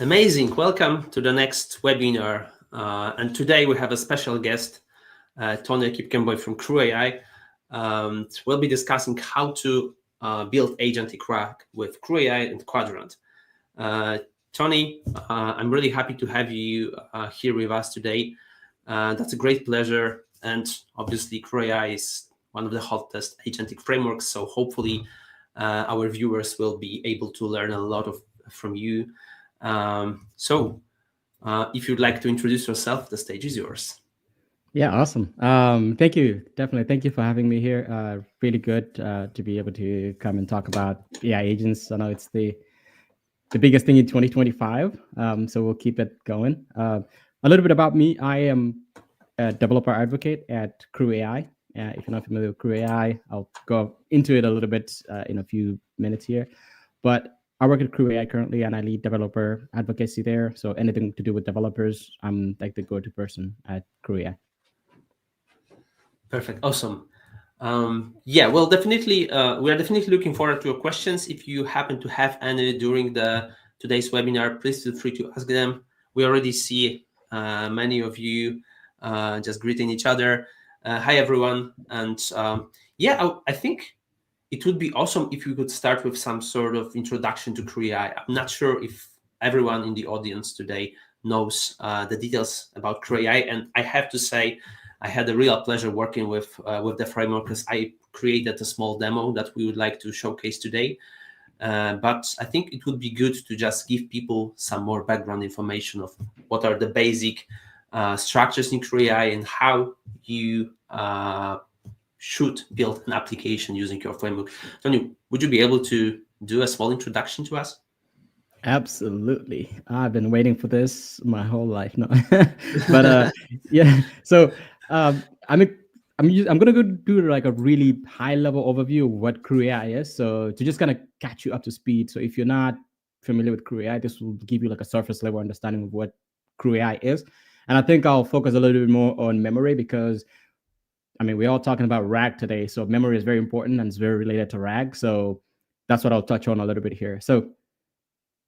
Amazing. Welcome to the next webinar. And today we have a special guest, Tony Kipkemboi from CrewAI. We'll be discussing how to build Agentic RAG with CrewAI and Qdrant. Tony, I'm really happy to have you here with us today. That's a great pleasure. And obviously, CrewAI is one of the hottest agentic frameworks. So hopefully our viewers will be able to learn a lot from you. If you'd like to introduce yourself, the stage is yours. Yeah, awesome. Thank you. Definitely. Thank you for having me here. Really good to be able to come and talk about AI agents. I know it's the biggest thing in 2025. So we'll keep it going. A little bit about me. I am a developer advocate at CrewAI. If you're not familiar with CrewAI, I'll go into it a little bit in a few minutes here. But I work at CrewAI currently, and I lead developer advocacy there. So anything to do with developers, I'm like the go-to person at CrewAI. Perfect. Awesome. Well, definitely, we are definitely looking forward to your questions. If you happen to have any during today's webinar, please feel free to ask them. We already see many of you just greeting each other. Hi, everyone. And I think it would be awesome if you could start with some sort of introduction to CrewAI. I'm not sure if everyone in the audience today knows the details about CrewAI, and I have to say, I had a real pleasure working with the framework because I created a small demo that we would like to showcase today. But I think it would be good to just give people some more background information of what are the basic structures in CrewAI and how you should build an application using your framework. Tony, would you be able to do a small introduction to us? Absolutely. I've been waiting for this my whole life. No, but yeah. So I'm gonna go do like a really high level overview of what CrewAI is. So to just kind of catch you up to speed. So if you're not familiar with CrewAI, this will give you like a surface level understanding of what CrewAI is. And I think I'll focus a little bit more on memory because we're all talking about RAG today. So memory is very important and it's very related to RAG. So that's what I'll touch on a little bit here. So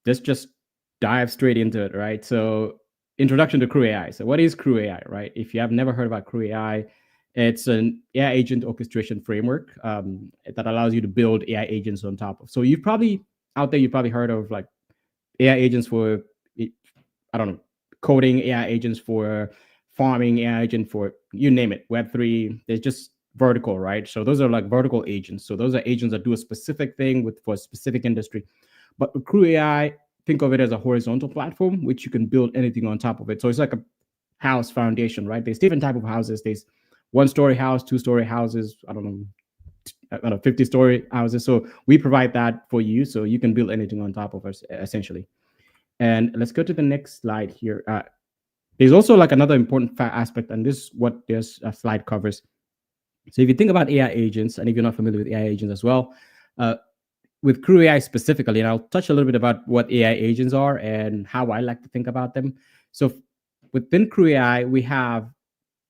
let's just dive straight into it, right? So introduction to CrewAI. So what is CrewAI, right? If you have never heard about CrewAI, it's an AI agent orchestration framework that allows you to build AI agents on top of. So you've probably heard of like AI agents for, I don't know, coding AI agents for farming, AI agent for, you name it, Web3. There's just vertical, right? So those are like vertical agents. So those are agents that do a specific thing for a specific industry. But with CrewAI, think of it as a horizontal platform, which you can build anything on top of it. So it's like a house foundation, right? There's different type of houses. There's 1-story house, 2-story houses, 50-story houses. So we provide that for you, so you can build anything on top of us, essentially. And let's go to the next slide here. There's also like another important aspect, and this is what this slide covers. So if you think about AI agents, and if you're not familiar with AI agents as well, with CrewAI specifically, and I'll touch a little bit about what AI agents are and how I like to think about them. So within CrewAI, we have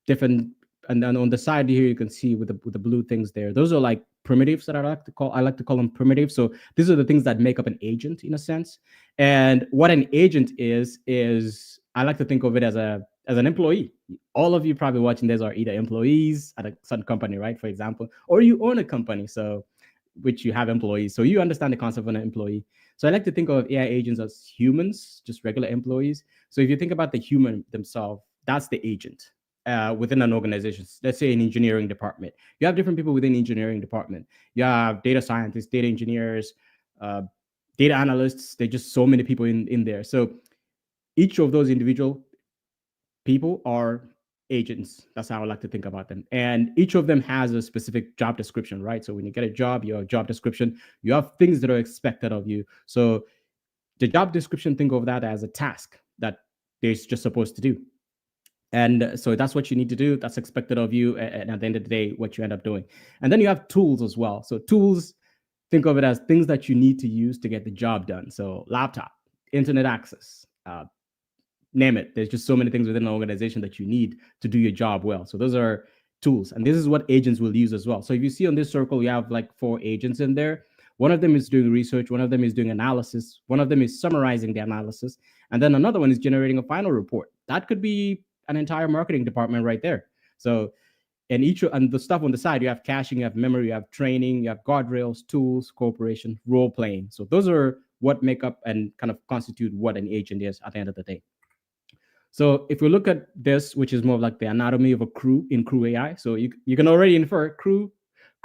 different, and then on the side here, you can see with the blue things there, those are like primitives that I like to call them primitives. So these are the things that make up an agent in a sense. And what an agent is I like to think of it as an employee. All of you probably watching this are either employees at a certain company, right? For example, or you own a company, so which you have employees. So you understand the concept of an employee. So I like to think of AI agents as humans, just regular employees. So if you think about the human themselves, that's the agent within an organization. Let's say an engineering department. You have different people within the engineering department. You have data scientists, data engineers, data analysts. There's just so many people in there. So each of those individual people are agents. That's how I like to think about them. And each of them has a specific job description, right? So when you get a job, your job description, you have things that are expected of you. So the job description, think of that as a task that they're just supposed to do. And so that's what you need to do. That's expected of you. And at the end of the day, what you end up doing. And then you have tools as well. So tools, think of it as things that you need to use to get the job done. So laptop, internet access, name it. There's just so many things within an organization that you need to do your job well. So those are tools. And this is what agents will use as well. So if you see on this circle, you have like 4 agents in there. One of them is doing research. One of them is doing analysis. One of them is summarizing the analysis. And then another one is generating a final report. That could be an entire marketing department right there. So, and the stuff on the side, you have caching, you have memory, you have training, you have guardrails, tools, cooperation, role playing. So those are what make up and kind of constitute what an agent is at the end of the day. So if we look at this, which is more like the anatomy of a crew in CrewAI, so you can already infer crew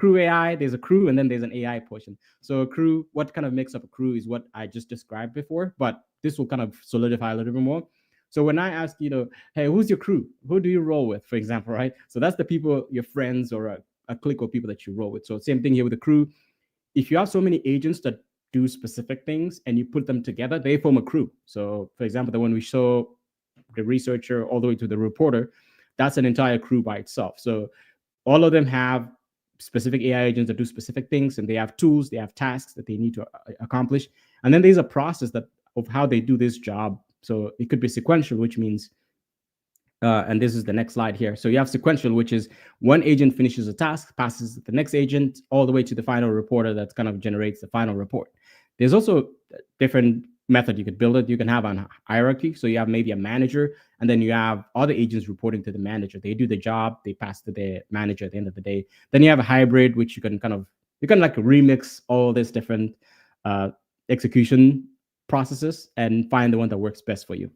AI, there's a crew, and then there's an AI portion. So a crew, what kind of makes up a crew is what I just described before, but this will kind of solidify a little bit more. So when I ask, hey, who's your crew? Who do you roll with, for example, right? So that's the people, your friends, or a clique of people that you roll with. So same thing here with the crew. If you have so many agents that do specific things and you put them together, they form a crew. So for example, the one we saw, the researcher all the way to the reporter, that's an entire crew by itself. So all of them have specific AI agents that do specific things, and they have tools, they have tasks that they need to accomplish. And then there's a process of how they do this job. So it could be sequential, which means, and this is the next slide here. So you have sequential, which is one agent finishes a task, passes the next agent all the way to the final reporter that kind of generates the final report. There's also different method you could build it. You can have a hierarchy. So you have maybe a manager, and then you have other agents reporting to the manager. They do the job, they pass to the manager at the end of the day. Then you have a hybrid, which you can like remix all these different execution processes and find the one that works best for you.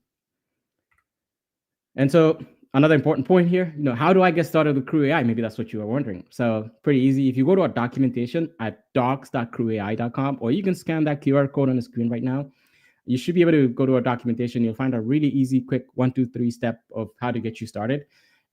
And so another important point here, how do I get started with CrewAI? Maybe that's what you were wondering. So pretty easy. If you go to our documentation at docs.crewai.com, or you can scan that QR code on the screen right now, you should be able to go to our documentation. You'll find a really easy, quick 1, 2, 3 step of how to get you started.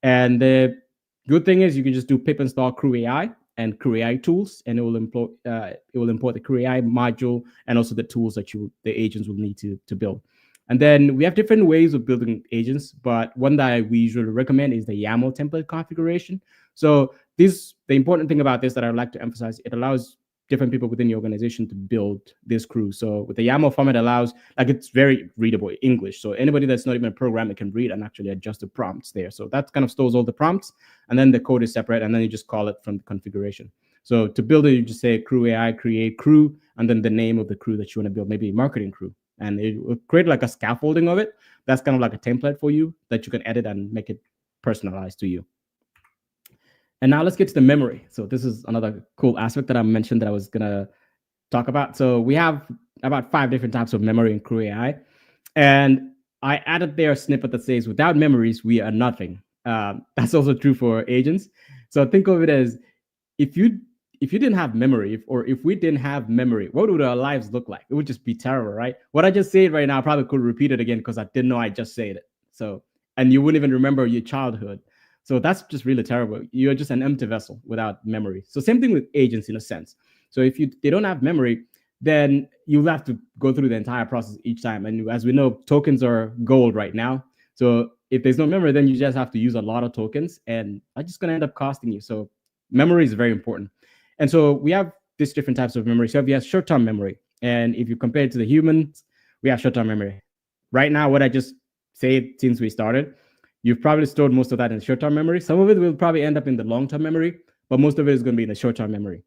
And the good thing is you can just do pip install CrewAI and CrewAI tools, and it will import the CrewAI module and also the tools that the agents will need to build. And then we have different ways of building agents, but one that we usually recommend is the YAML template configuration. So the important thing about this that I'd like to emphasize, it allows different people within the organization to build this crew. So with the YAML format, allows, it's very readable English. So anybody that's not even a programmer can read and actually adjust the prompts there. So that kind of stores all the prompts, and then the code is separate, and then you just call it from the configuration. So to build it, you just say CrewAI create crew, and then the name of the crew that you want to build, maybe marketing crew. And it will create like a scaffolding of it. That's kind of like a template for you that you can edit and make it personalized to you. And now let's get to the memory. So this is another cool aspect that I mentioned that I was going to talk about. So we have about 5 different types of memory in CrewAI. And I added there a snippet that says, without memories, we are nothing. That's also true for agents. So think of it as, if you didn't have memory, or if we didn't have memory, what would our lives look like? It would just be terrible, right? What I just said right now, I probably could repeat it again because I didn't know I just said it. So, and you wouldn't even remember your childhood. So that's just really terrible. You're just an empty vessel without memory. So same thing with agents in a sense. So if they don't have memory, then you'll have to go through the entire process each time. And as we know, tokens are gold right now. So if there's no memory, then you just have to use a lot of tokens, and that's just going to end up costing you. So memory is very important. And so we have these different types of memory. So we have short-term memory. And if you compare it to the humans, we have short-term memory. Right now, what I just said since we started, you've probably stored most of that in short-term memory. Some of it will probably end up in the long-term memory, but most of it is going to be in the short-term memory.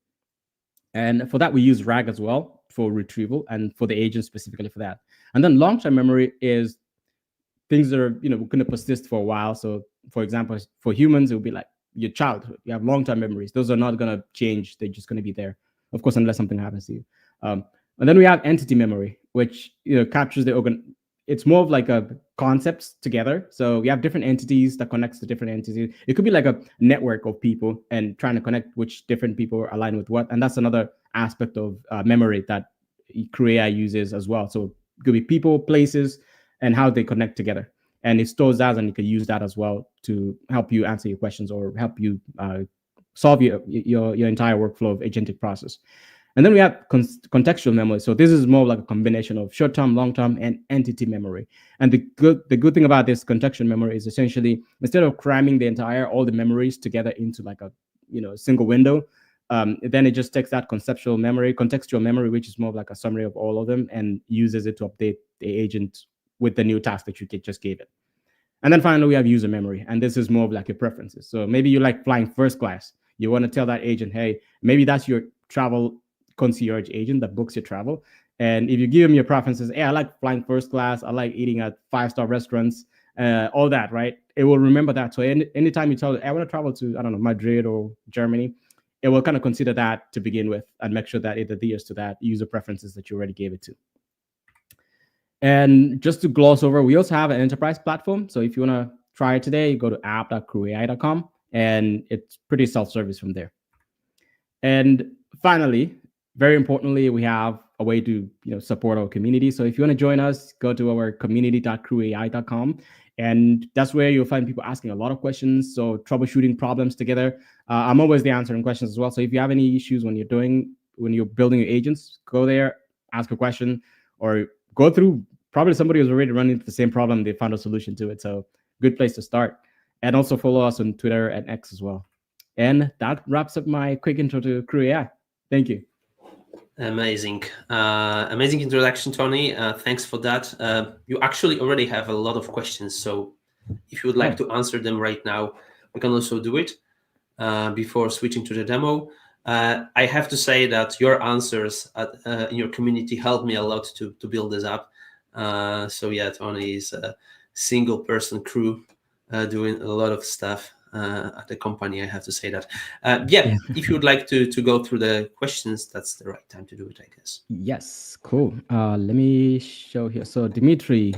And for that, we use RAG as well for retrieval, and for the agent specifically for that. And then long-term memory is things that are, going to persist for a while. So for example, for humans, it would be like your childhood. You have long-term memories. Those are not going to change. They're just going to be there, of course, unless something happens to you. And then we have entity memory, which captures the organ. It's more of like a concepts together. So we have different entities that connects to different entities. It could be like a network of people and trying to connect which different people are aligned with what. And that's another aspect of memory that CrewAI uses as well. So it could be people, places, and how they connect together. And it stores that, and you can use that as well to help you answer your questions or help you solve your entire workflow of agentic process. And then we have contextual memory. So this is more like a combination of short-term, long-term, and entity memory. And the good thing about this contextual memory is essentially, instead of cramming all the memories together into like a single window, then it just takes that contextual memory, which is more of like a summary of all of them, and uses it to update the agent with the new task that you just gave it. And then finally, we have user memory. And this is more of like your preferences. So maybe you like flying first class. You want to tell that agent, hey, maybe that's your travel concierge agent that books your travel. And if you give them your preferences, hey, I like flying first class, I like eating at 5-star restaurants, all that, right? It will remember that. So anytime you tell it, hey, I want to travel to, I don't know, Madrid or Germany, it will kind of consider that to begin with and make sure that it adheres to that user preferences that you already gave it to. And just to gloss over, we also have an enterprise platform. So if you want to try it today, you go to app.crewai.com, and it's pretty self-service from there. And finally, very importantly, we have a way to support our community. So if you want to join us, go to our community.crewai.com, and that's where you'll find people asking a lot of questions. So troubleshooting problems together. I'm always the answering questions as well. So if you have any issues when you're building your agents, go there, ask a question, or go through. Probably somebody who's already running into the same problem, they found a solution to it. So good place to start. And also follow us on Twitter and X as well. And that wraps up my quick intro to CrewAI. Thank you. Amazing. Amazing introduction, Tony. Thanks for that. You actually already have a lot of questions. So if you would like to answer them right now, we can also do it before switching to the demo. I have to say that your answers in your community helped me a lot to build this up. So yeah, Tony is a single person crew doing a lot of stuff at the company. I have to say that. If you would like to go through the questions, that's the right time to do it, I guess. Yes, cool. Let me show here. So Dimitri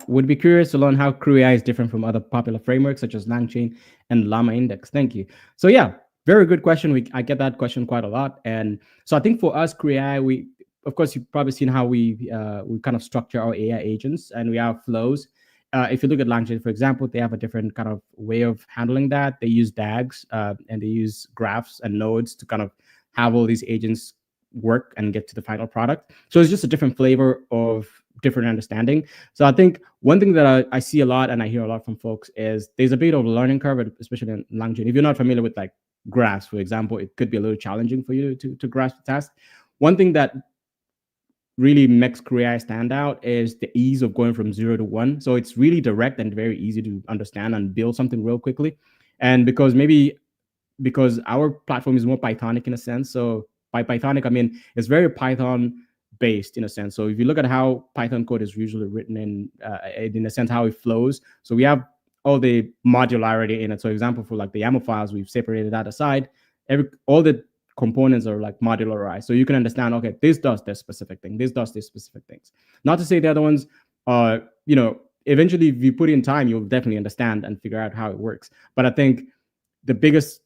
would be curious to learn how CrewAI is different from other popular frameworks such as LangChain and Llama Index. Thank you. So yeah, very good question. I get that question quite a lot. And so I think for us, CrewAI, of course, you've probably seen how we kind of structure our AI agents, and we have flows. If you look at LangChain, for example, they have a different kind of way of handling that. They use DAGs and they use graphs and nodes to kind of have all these agents work and get to the final product. So it's just a different flavor of different understanding. So I think one thing that I see a lot and I hear a lot from folks is there's a bit of a learning curve, especially in LangChain. If you're not familiar with like graphs, for example, it could be a little challenging for you to grasp the task. One thing that really makes CrewAI stand out is the ease of going from 0 to 1. So it's really direct and very easy to understand and build something real quickly. And because our platform is more Pythonic in a sense. So by Pythonic, I mean, it's very Python based in a sense. So if you look at how Python code is usually written in a sense, how it flows. So we have all the modularity in it. So example, for like the YAML files, we've separated that aside. All the components are like modularized. So you can understand, okay, this does this specific thing. This does this specific things. Not to say the other ones are, eventually if you put in time, you'll definitely understand and figure out how it works. But I think the biggest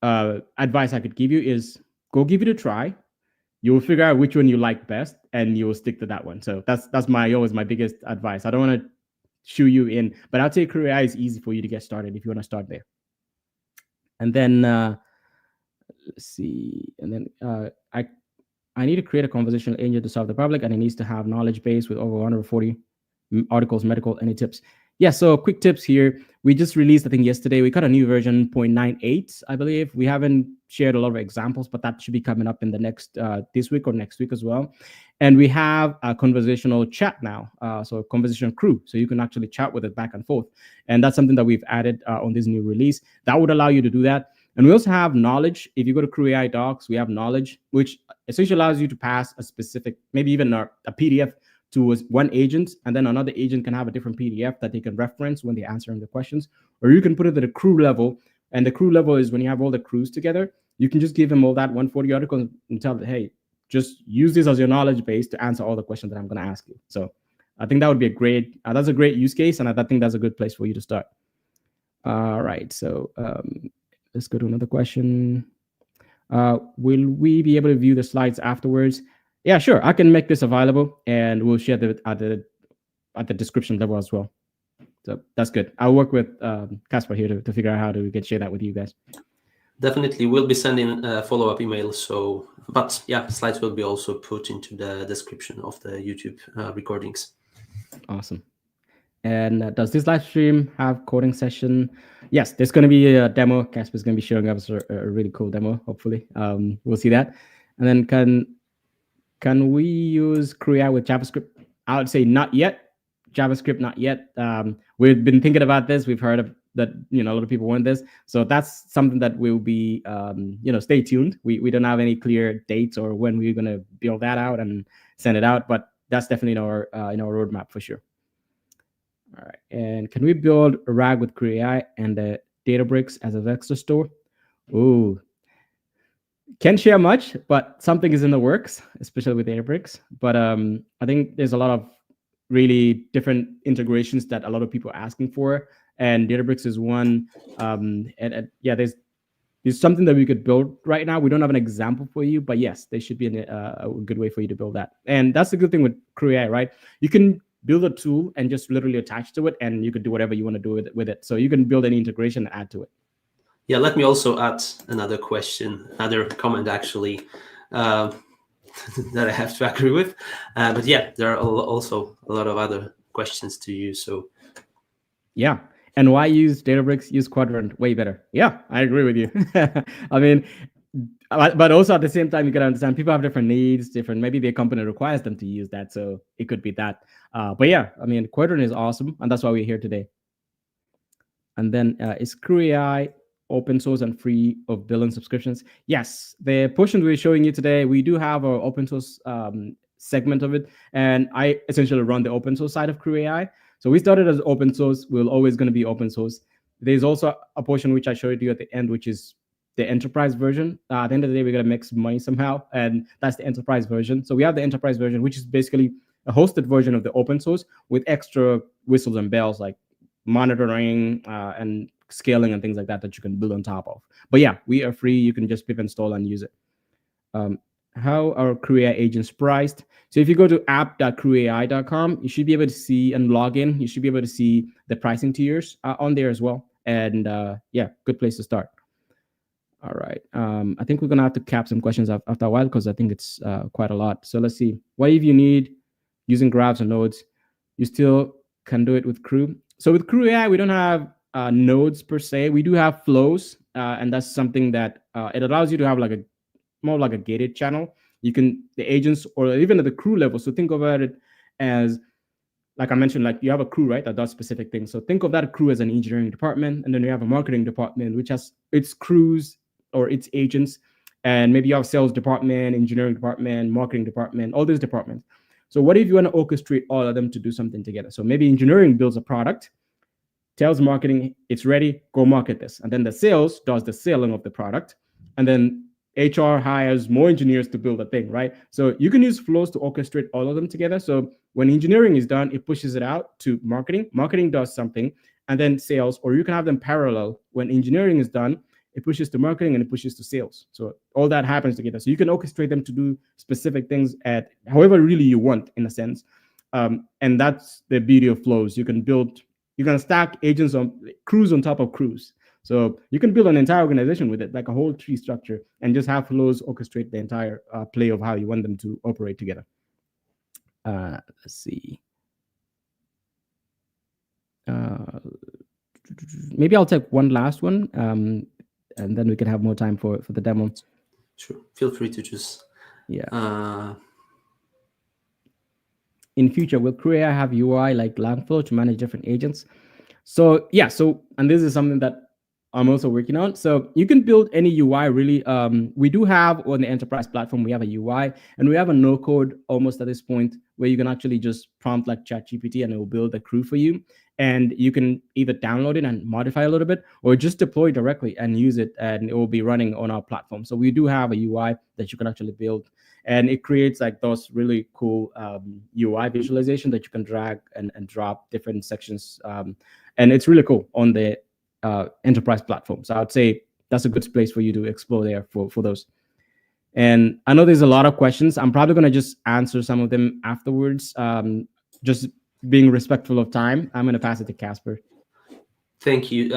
advice I could give you is go give it a try. You will figure out which one you like best and you will stick to that one. So that's always my biggest advice. I don't want to shoo you in, but I'd say CrewAI is easy for you to get started if you want to start there. And then let's see. And then I need to create a conversational agent to serve the public, and it needs to have knowledge base with over 140 articles, medical, any tips. Yeah, so quick tips here. We just released, I think yesterday, we got a new version 0.98, I believe. We haven't shared a lot of examples, but that should be coming up in the next, this week or next week as well. And we have a conversational chat now, so a conversational crew. So you can actually chat with it back and forth. And that's something that we've added on this new release. That would allow you to do that. And we also have knowledge. If you go to CrewAI Docs, we have knowledge, which essentially allows you to pass a specific, maybe even a PDF to one agent, and then another agent can have a different PDF that they can reference when they're answering the questions. Or you can put it at a crew level, and the crew level is when you have all the crews together, you can just give them all that 140 articles and tell them, hey, just use this as your knowledge base to answer all the questions that I'm going to ask you. So I think that would be a great, that's a great use case, and I think that's a good place for you to start. All right, so let's go to another question. Will we be able to view the slides afterwards? Yeah, sure. I can make this available, and we'll share it at the description level as well. So that's good. I'll work with Casper here to figure out how to share that with you guys. Definitely, we'll be sending a follow-up email. So, but yeah, slides will be also put into the description of the YouTube recordings. Awesome. And does this live stream have coding session? Yes, there's going to be a demo. Casper's going to be showing us a really cool demo. Hopefully, we'll see that. And then can we use CrewAI with JavaScript? I would say not yet. JavaScript, not yet. We've been thinking about this. We've heard that a lot of people want this. So that's something that will be stay tuned. We don't have any clear dates or when we're going to build that out and send it out, but that's definitely in our roadmap for sure. All right. And can we build a RAG with CrewAI and the Databricks as a vector store? Ooh, can't share much, but something is in the works, especially with Databricks. But I think there's a lot of really different integrations that a lot of people are asking for, and Databricks is one. And yeah, there's something that we could build right now. We don't have an example for you, but yes, there should be a good way for you to build that. And that's the good thing with CrewAI, right? You can build a tool and just literally attach to it, and you could do whatever you want to do with it. So you can build any integration and add to it. Yeah, let me also add another question, another comment actually, that I have to agree with. But yeah, there are also a lot of other questions to you. So yeah. And why use Databricks? Use Qdrant, way better. Yeah, I agree with you. I mean, but also at the same time, you got to understand people have different needs, maybe their company requires them to use that. So it could be that. But yeah, I mean, Qdrant is awesome. And that's why we're here today. And then is CrewAI open source and free of billing subscriptions? Yes, the portion we're showing you today, we do have our open source segment of it. And I essentially run the open source side of CrewAI. So we started as open source. We're always going to be open source. There's also a portion which I showed you at the end, which is the enterprise version. At the end of the day, we're going to make some money somehow. And that's the enterprise version. So we have the enterprise version, which is basically a hosted version of the open source with extra whistles and bells like monitoring and scaling and things like that you can build on top of. But yeah, we are free. You can just pip install and use it. How are CrewAI agents priced? So if you go to app.crewai.com, you should be able to see and log in. You should be able to see the pricing tiers on there as well. And yeah, good place to start. All right. I think we're going to have to cap some questions after a while because I think it's quite a lot. So let's see. What if you need using graphs and nodes? You still can do it with Crew. So with CrewAI, we don't have nodes per se. We do have flows, and that's something that it allows you to have like more like a gated channel. You can the agents or even at the crew level. So think about it as, like I mentioned, like you have a crew, right, that does specific things. So think of that crew as an engineering department, and then you have a marketing department which has its crews or its agents, and maybe you have sales department, engineering department, marketing department, all these departments. So what if you want to orchestrate all of them to do something together? So maybe engineering builds a product, tells marketing it's ready, go market this. And then the sales does the selling of the product. And then HR hires more engineers to build a thing, right? So you can use flows to orchestrate all of them together. So when engineering is done, it pushes it out to marketing. Marketing does something, and then sales, or you can have them parallel. When engineering is done, it pushes to marketing and it pushes to sales. So all that happens together. So you can orchestrate them to do specific things at however really you want, in a sense. And that's the beauty of flows. You can stack agents on crews on top of crews. So you can build an entire organization with it, like a whole tree structure, and just have flows orchestrate the entire play of how you want them to operate together. Let's see. Maybe I'll take one last one, and then we can have more time for the demo. Sure. Feel free to just. Yeah. In future, will CrewAI have UI like Langflow to manage different agents? So yeah, and this is something that I'm also working on. So you can build any UI really. We do have on the enterprise platform, we have a UI, and we have a no code almost at this point where you can actually just prompt like ChatGPT and it will build a crew for you. And you can either download it and modify a little bit, or just deploy directly and use it, and it will be running on our platform. So we do have a UI that you can actually build, and it creates like those really cool UI visualization that you can drag and drop different sections. And it's really cool on the enterprise platform. So I would say that's a good place for you to explore there for those. And I know there's a lot of questions. I'm probably going to just answer some of them afterwards. Just being respectful of time, I'm going to pass it to Casper. Thank you.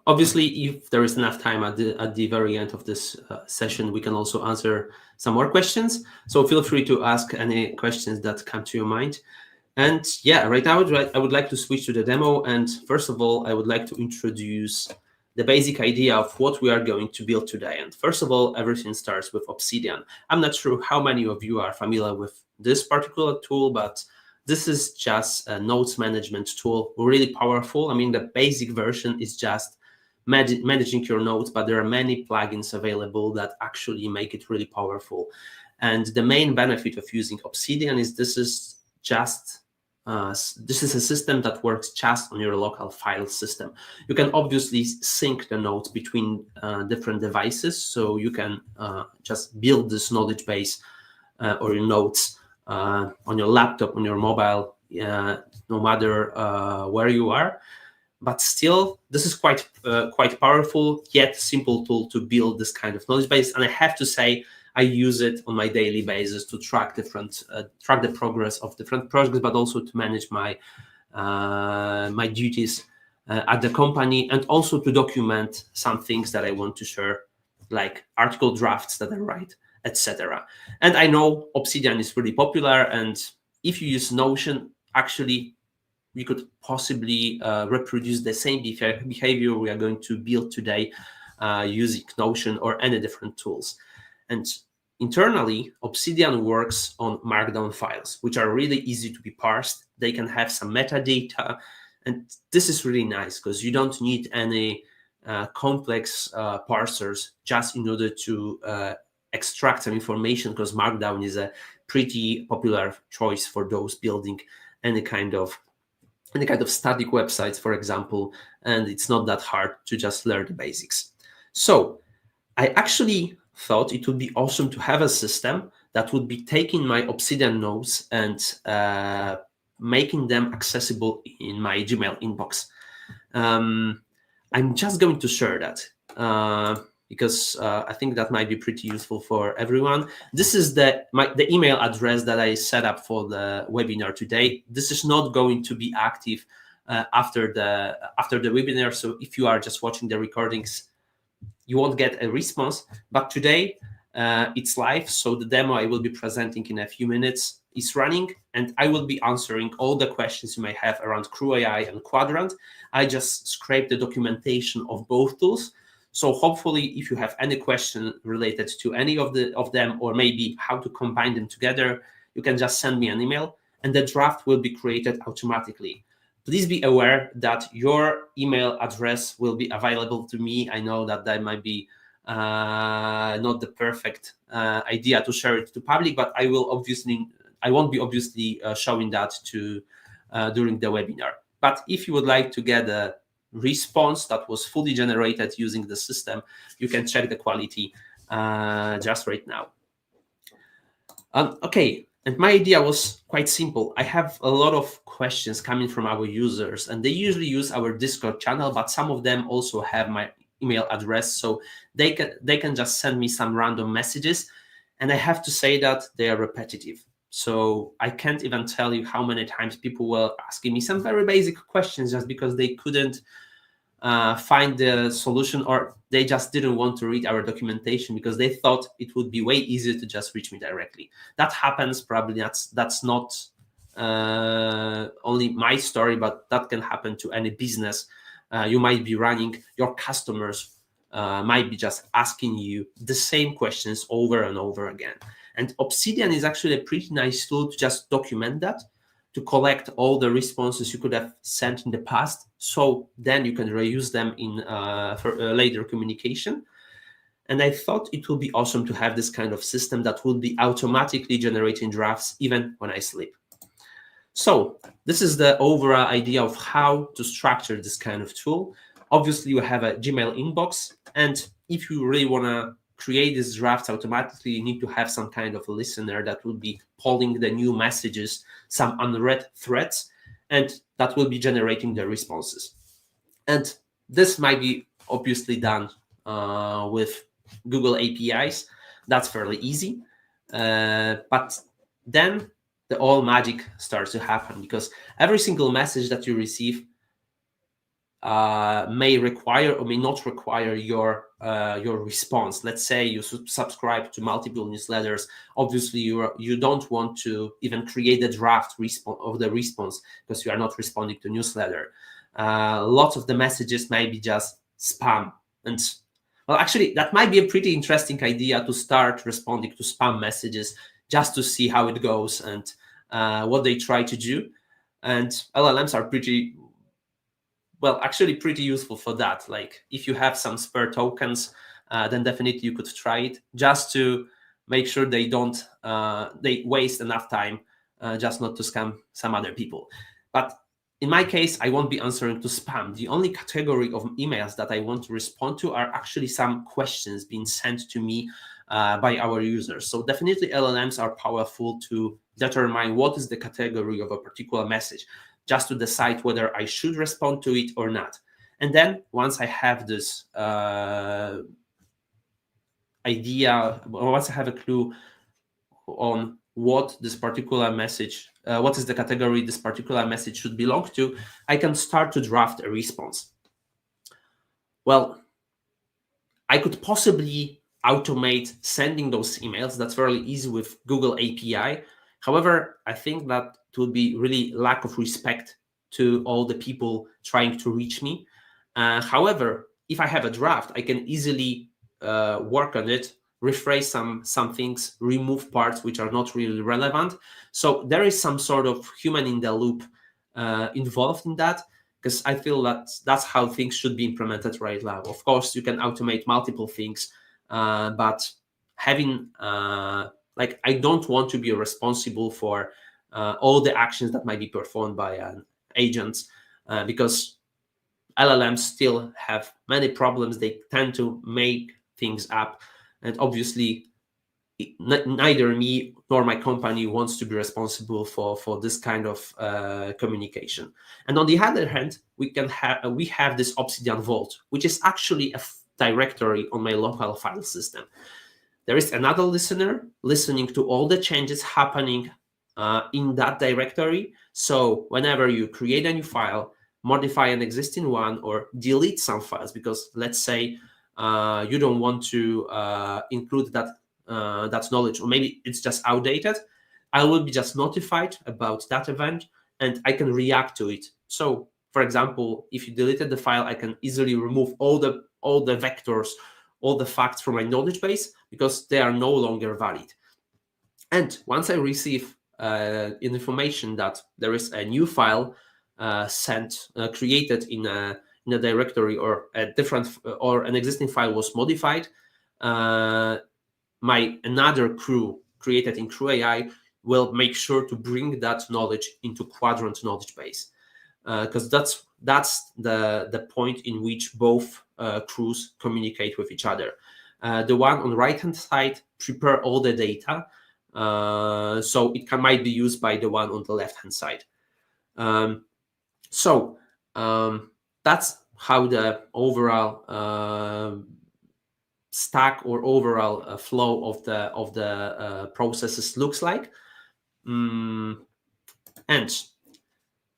Obviously, if there is enough time at the very end of this session, we can also answer some more questions. So feel free to ask any questions that come to your mind. And yeah, right now I would like to switch to the demo. And first of all, I would like to introduce the basic idea of what we are going to build today. And first of all, everything starts with Obsidian. I'm not sure how many of you are familiar with this particular tool, but This is just a notes management tool, really powerful. I mean, the basic version is just managing your notes, but there are many plugins available that actually make it really powerful. And the main benefit of using Obsidian is this is a system that works just on your local file system. You can obviously sync the notes between different devices, so you can just build this knowledge base or your notes on your laptop, on your mobile, no matter where you are. But still, this is quite powerful, yet simple tool to build this kind of knowledge base. And I have to say, I use it on my daily basis to track track the progress of different projects, but also to manage my my duties at the company, and also to document some things that I want to share, like article drafts that I write, etc. And I know Obsidian is really popular, and if you use Notion, actually we could possibly reproduce the same behavior we are going to build today using Notion or any different tools. And internally, Obsidian works on Markdown files, which are really easy to be parsed. They can have some metadata, and this is really nice because you don't need any complex parsers just in order to extract some information, because Markdown is a pretty popular choice for those building any kind of static websites, for example, and it's not that hard to just learn the basics. So I actually thought it would be awesome to have a system that would be taking my Obsidian notes and making them accessible in my Gmail inbox. I'm just going to share that because I think that might be pretty useful for everyone. This is the email address that I set up for the webinar today. This is not going to be active after the webinar. So if you are just watching the recordings, you won't get a response. But today it's live, so the demo I will be presenting in a few minutes is running, and I will be answering all the questions you may have around CrewAI and Qdrant. I just scraped the documentation of both tools. So hopefully, if you have any question related to any of them, or maybe how to combine them together, you can just send me an email, and the draft will be created automatically. Please be aware that your email address will be available to me. I know that might be not the perfect idea to share it to public, but I won't be obviously showing that to during the webinar. But if you would like to get a response that was fully generated using the system, you can check the quality just right now. Okay, and my idea was quite simple. I have a lot of questions coming from our users, and they usually use our Discord channel, but some of them also have my email address, so they can just send me some random messages, and I have to say that they are repetitive. So I can't even tell you how many times people were asking me some very basic questions just because they couldn't find the solution, or they just didn't want to read our documentation because they thought it would be way easier to just reach me directly. That happens. Probably that's not only my story, but that can happen to any business you might be running. Your customers might be just asking you the same questions over and over again. And Obsidian is actually a pretty nice tool to just document that, to collect all the responses you could have sent in the past, so then you can reuse them in for later communication. And I thought it would be awesome to have this kind of system that would be automatically generating drafts even when I sleep. So this is the overall idea of how to structure this kind of tool. Obviously, you have a Gmail inbox, and if you really want to create these drafts automatically, you need to have some kind of a listener that will be polling the new messages, some unread threads, and that will be generating the responses. And this might be obviously done with Google APIs. That's fairly easy. But then the all magic starts to happen, because every single message that you receive may require or may not require your response. Let's say you subscribe to multiple newsletters. Obviously, you don't want to even create a draft of the response because you are not responding to newsletter. Lots of the messages may be just spam, and well, actually, that might be a pretty interesting idea to start responding to spam messages just to see how it goes and what they try to do. And LLMs are actually pretty useful for that. Like if you have some spare tokens, then definitely you could try it just to make sure they don't they waste enough time just not to scam some other people. But in my case, I won't be answering to spam. The only category of emails that I want to respond to are actually some questions being sent to me by our users. So definitely LLMs are powerful to determine what is the category of a particular message, just to decide whether I should respond to it or not. And then once I have this idea, or once I have a clue on what this particular message, what is the category this particular message should belong to, I can start to draft a response. Well, I could possibly automate sending those emails. That's fairly easy with Google API. However, I think that it would be really lack of respect to all the people trying to reach me. However, if I have a draft, I can easily work on it, rephrase some things, remove parts which are not really relevant. So there is some sort of human in the loop involved in that, because I feel that that's how things should be implemented right now. Of course, you can automate multiple things, but having I don't want to be responsible for all the actions that might be performed by an agent, because LLMs still have many problems. They tend to make things up, and obviously neither me nor my company wants to be responsible for this kind of communication. And on the other hand, we have this Obsidian Vault, which is actually a directory on my local file system. There is another listener listening to all the changes happening in that directory. So whenever you create a new file, modify an existing one, or delete some files, because let's say you don't want to include that knowledge, or maybe it's just outdated, I will be just notified about that event and I can react to it. So for example, if you deleted the file, I can easily remove all the vectors, all the facts from my knowledge base, because they are no longer valid. And once I receive information that there is a new file created in a directory, or an existing file was modified, another crew created in CrewAI will make sure to bring that knowledge into Qdrant knowledge base, because that's the point in which both crews communicate with each other. The one on the right hand side prepare all the data, so it might be used by the one on the left hand side. That's how the overall stack or overall flow of the processes looks like. And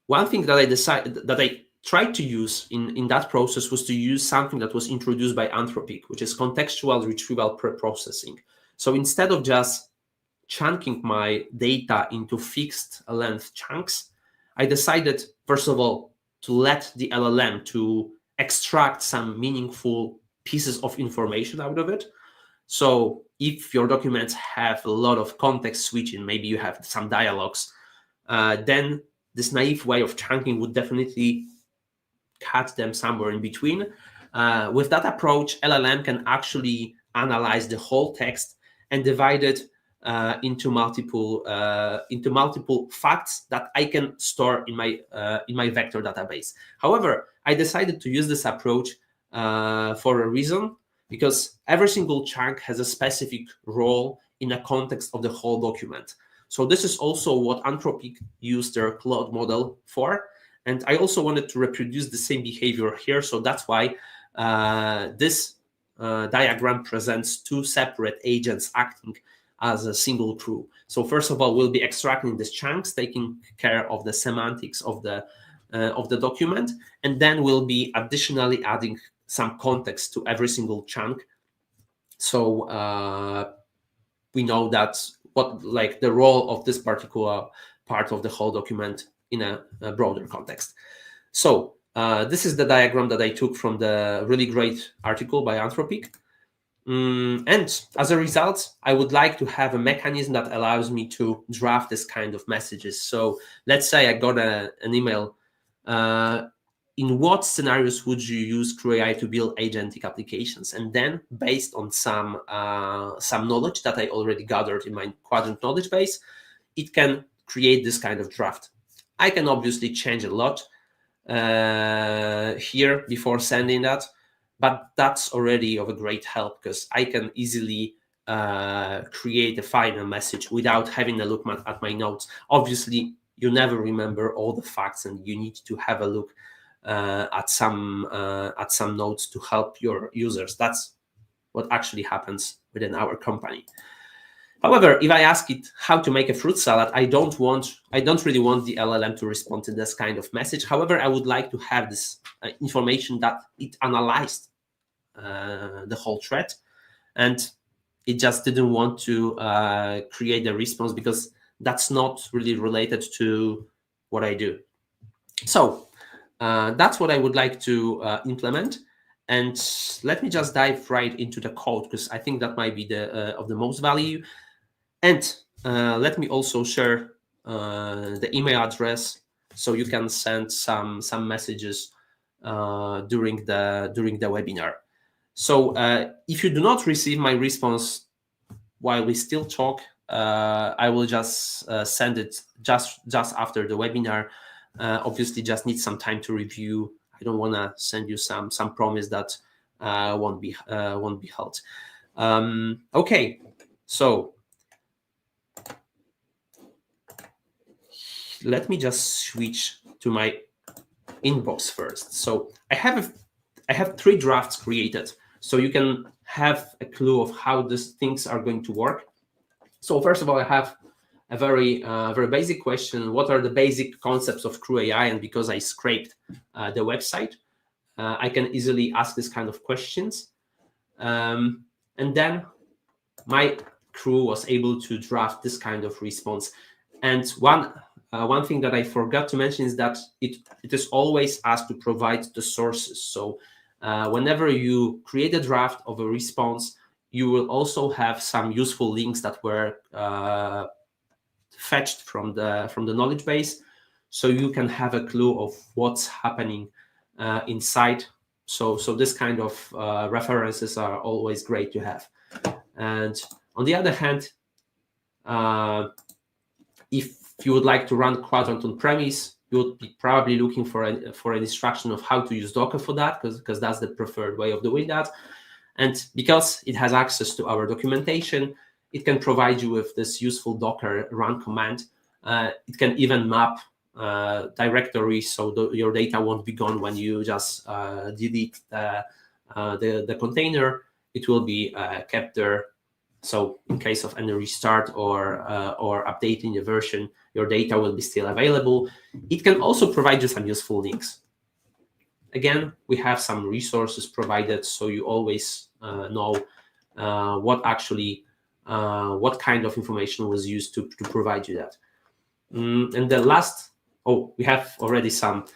one thing that I tried to use in that process was to use something that was introduced by Anthropic, which is contextual retrieval pre-processing. So instead of just chunking my data into fixed length chunks, I decided, first of all, to let the LLM to extract some meaningful pieces of information out of it. So if your documents have a lot of context switching, maybe you have some dialogues, then this naive way of chunking would definitely cut them somewhere in between. With that approach, LLM can actually analyze the whole text and divide it into multiple facts that I can store in my vector database. However, I decided to use this approach for a reason, because every single chunk has a specific role in the context of the whole document. So this is also what Anthropic used their Claude model for. And I also wanted to reproduce the same behavior here. So that's why this diagram presents two separate agents acting as a single crew. So first of all, we'll be extracting these chunks, taking care of the semantics of the document, and then we'll be additionally adding some context to every single chunk. So we know that's the role of this particular part of the whole document in a broader context. So this is the diagram that I took from the really great article by Anthropic. And as a result, I would like to have a mechanism that allows me to draft this kind of messages. So let's say I got an email. In what scenarios would you use CrewAI to build agentic applications? And then, based on some knowledge that I already gathered in my Qdrant knowledge base, it can create this kind of draft. I can obviously change a lot here before sending that, but that's already of a great help because I can easily create a final message without having a look at my notes. Obviously, you never remember all the facts, and you need to have a look at some notes to help your users. That's what actually happens within our company. However, if I ask it how to make a fruit salad, I don't really want the LLM to respond to this kind of message. However, I would like to have this information that it analyzed the whole thread, and it just didn't want to create a response because that's not really related to what I do. So that's what I would like to implement. And let me just dive right into the code because I think that might be of the most value. And let me also share the email address so you can send some messages during the webinar. So if you do not receive my response while we still talk, I will just send it just after the webinar. Obviously, just need some time to review. I don't want to send you some promise that won't be held. Okay, so let me just switch to my inbox first. So I have 3 drafts created, so you can have a clue of how these things are going to work. So first of all, I have a very basic question: what are the basic concepts of CrewAI? And because I scraped the website, I can easily ask this kind of questions. And then my crew was able to draft this kind of response. And one thing that I forgot to mention is that it is always asked to provide the sources. So whenever you create a draft of a response, you will also have some useful links that were fetched from the knowledge base, so you can have a clue of what's happening inside. So this kind of references are always great to have. And on the other hand, if you would like to run Qdrant on premise, you would be probably looking for an instruction of how to use Docker for that, because that's the preferred way of doing that. And because it has access to our documentation, it can provide you with this useful Docker run command. It can even map directories so your data won't be gone when you just delete the container. It will be kept there. So in case of any restart or updating the version, your data will be still available. It can also provide you some useful links. Again, we have some resources provided, so you always know what kind of information was used to provide you that. And the last, we have already some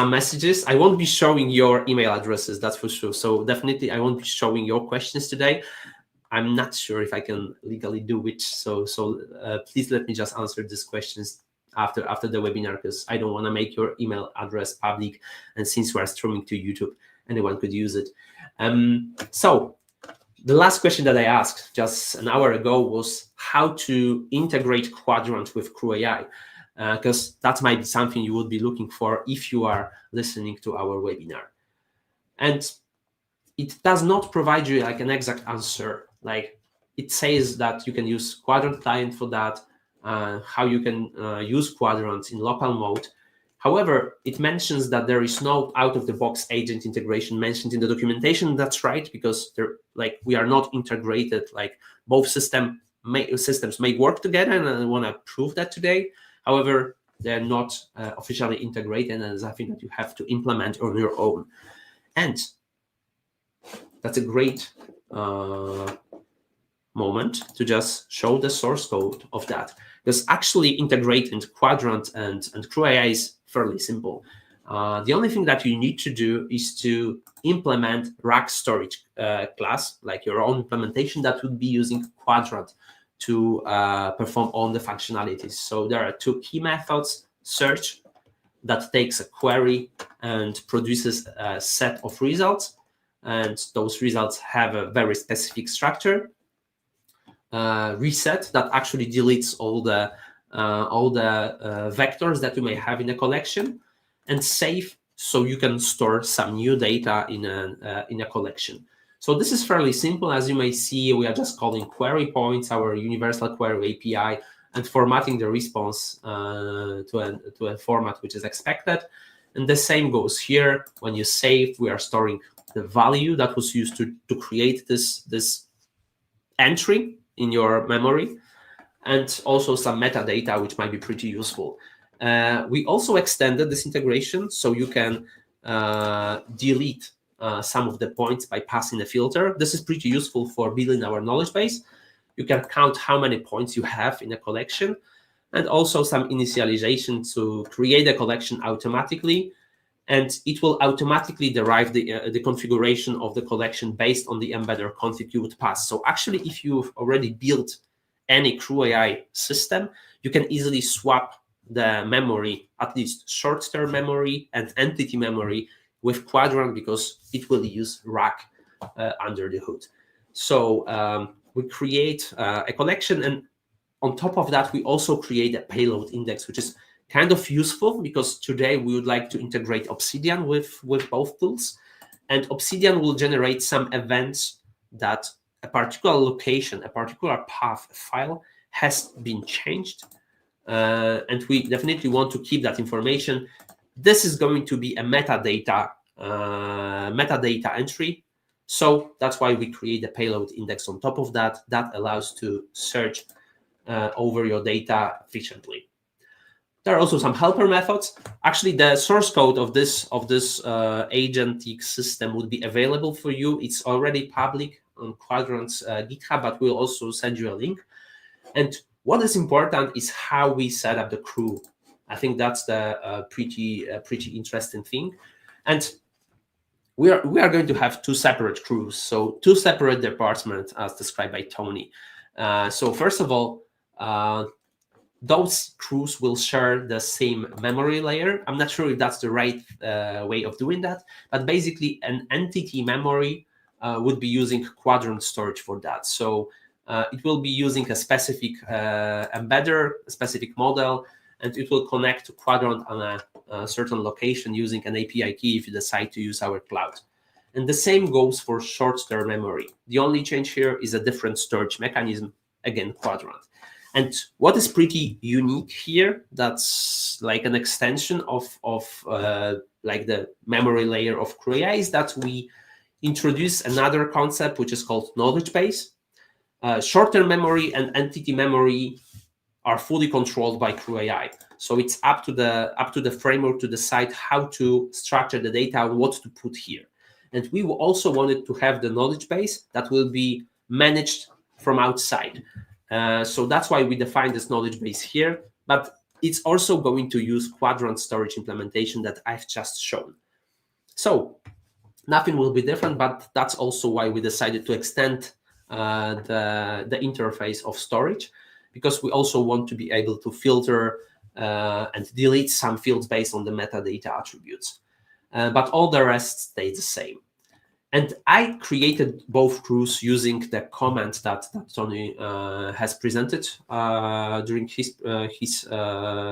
messages. I won't be showing your email addresses, that's for sure. So definitely, I won't be showing your questions today. I'm not sure if I can legally do which. So please let me just answer these questions after the webinar, because I don't want to make your email address public. And since we are streaming to YouTube, anyone could use it. So the last question that I asked just an hour ago was how to integrate Qdrant with CrewAI, because that might be something you would be looking for if you are listening to our webinar. And it does not provide you like an exact answer. Like it says that you can use Qdrant client for that, how you can use Qdrant in local mode. However, it mentions that there is no out-of-the-box agent integration mentioned in the documentation. That's right, because we are not integrated. Like both systems may work together, and I want to prove that today. However, they're not officially integrated, and it's something that you have to implement on your own. And that's a great moment to just show the source code of that, because actually integrating Qdrant and CrewAI is fairly simple. The only thing that you need to do is to implement rack storage class, like your own implementation that would be using Qdrant to perform all the functionalities. So there are two key methods: search, that takes a query and produces a set of results, and those results have a very specific structure. Reset, that actually deletes all the vectors that you may have in a collection, and save, so you can store some new data in a collection. So this is fairly simple. As you may see, we are just calling query points, our universal query API, and formatting the response to a format which is expected. And the same goes here. When you save, we are storing the value that was used to create this entry in your memory, and also some metadata, which might be pretty useful. We also extended this integration, so you can delete some of the points by passing a filter. This is pretty useful for building our knowledge base. You can count how many points you have in a collection, and also some initialization to create a collection automatically. And it will automatically derive the configuration of the collection based on the embedder config you would pass. So actually, if you've already built any CrewAI system, you can easily swap the memory, at least short-term memory and entity memory, with Qdrant, because it will use rack under the hood. So we create a collection, and on top of that, we also create a payload index, which is kind of useful because today we would like to integrate Obsidian with both tools. And Obsidian will generate some events that a particular location, a particular path file has been changed. And we definitely want to keep that information. This is going to be a metadata entry. So that's why we create a payload index on top of that. That allows to search over your data efficiently. There are also some helper methods. Actually, the source code of this Agentic system would be available for you. It's already public on Qdrant's GitHub, but we'll also send you a link. And what is important is how we set up the crew. I think that's the pretty interesting thing. And we are going to have two separate crews, so two separate departments as described by Tony. So first of all, those crews will share the same memory layer. I'm not sure if that's the right way of doing that, but basically an entity memory would be using Qdrant storage for that. So it will be using a specific embedder, a specific model, and it will connect to Qdrant on a certain location using an API key if you decide to use our cloud. And the same goes for short-term memory. The only change here is a different storage mechanism, again, Qdrant. And what is pretty unique here, that's like an extension of like the memory layer of CrewAI, is that we introduce another concept which is called knowledge base. Short-term memory and entity memory are fully controlled by CrewAI. So it's up to the framework to decide how to structure the data, what to put here. And we also wanted to have the knowledge base that will be managed from outside. So that's why we define this knowledge base here, but it's also going to use Qdrant storage implementation that I've just shown. So nothing will be different, but that's also why we decided to extend the interface of storage, because we also want to be able to filter and delete some fields based on the metadata attributes. But all the rest stays the same. And I created both crews using the comments that Tony has presented during his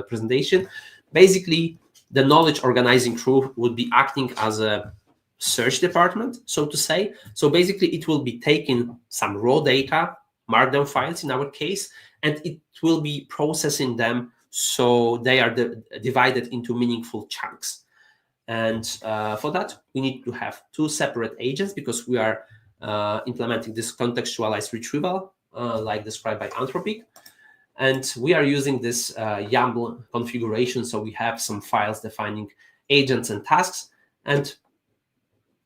presentation. Basically, the knowledge organizing crew would be acting as a search department, so to say. So basically, it will be taking some raw data, markdown files in our case, and it will be processing them so they are divided into meaningful chunks. And for that, we need to have two separate agents because we are implementing this contextualized retrieval, like described by Anthropic. And we are using this YAML configuration. So we have some files defining agents and tasks. And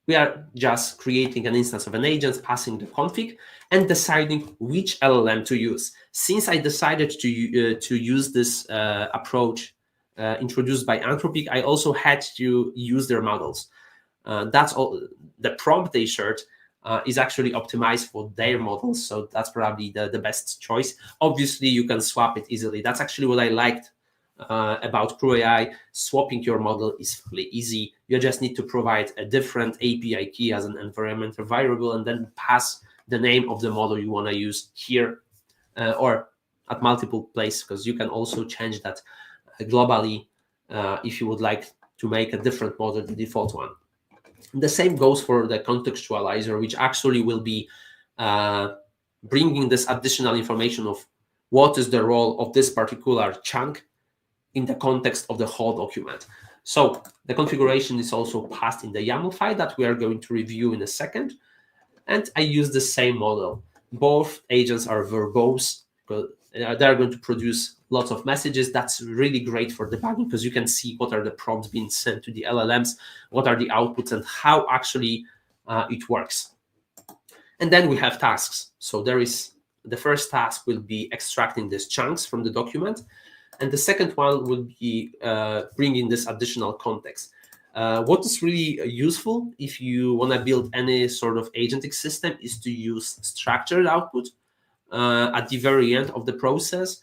we are just creating an instance of an agent, passing the config, and deciding which LLM to use. Since I decided to use this approach introduced by Anthropic, I also had to use their models. That's all. The prompt they shared is actually optimized for their models, so that's probably the best choice. Obviously, you can swap it easily. That's actually what I liked about CrewAI. Swapping your model is fairly easy. You just need to provide a different API key as an environmental variable, and then pass the name of the model you want to use here or at multiple places, because you can also change that globally if you would like to make a different model, the default one. The same goes for the contextualizer, which actually will be bringing this additional information of what is the role of this particular chunk in the context of the whole document. So the configuration is also passed in the YAML file that we are going to review in a second. And I use the same model. Both agents are verbose, because they're going to produce lots of messages. That's really great for debugging, because you can see what are the prompts being sent to the LLMs, what are the outputs, and how actually it works. And then we have tasks. So there is the first task will be extracting these chunks from the document, and the second one will be bringing this additional context. What is really useful if you want to build any sort of agentic system is to use structured output at the very end of the process,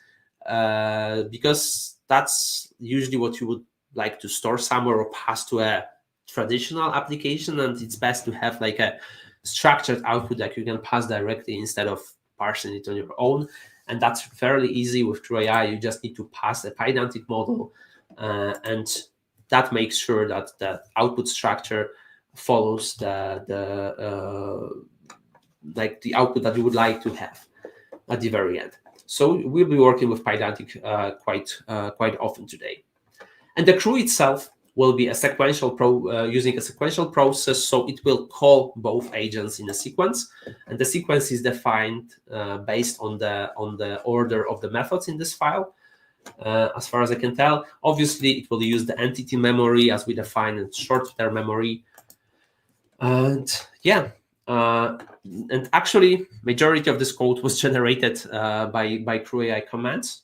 because that's usually what you would like to store somewhere or pass to a traditional application, and it's best to have like a structured output that you can pass directly instead of parsing it on your own. And that's fairly easy with CrewAI. You just need to pass a Pydantic model, and that makes sure that the output structure follows like the output that you would like to have at the very end. So we'll be working with Pydantic quite often today. And the crew itself will be a sequential using a sequential process, so it will call both agents in a sequence, and the sequence is defined based on the order of the methods in this file. As far as I can tell, obviously it will use the entity memory as we define in short-term memory, and yeah. And actually, majority of this code was generated by CrewAI commands.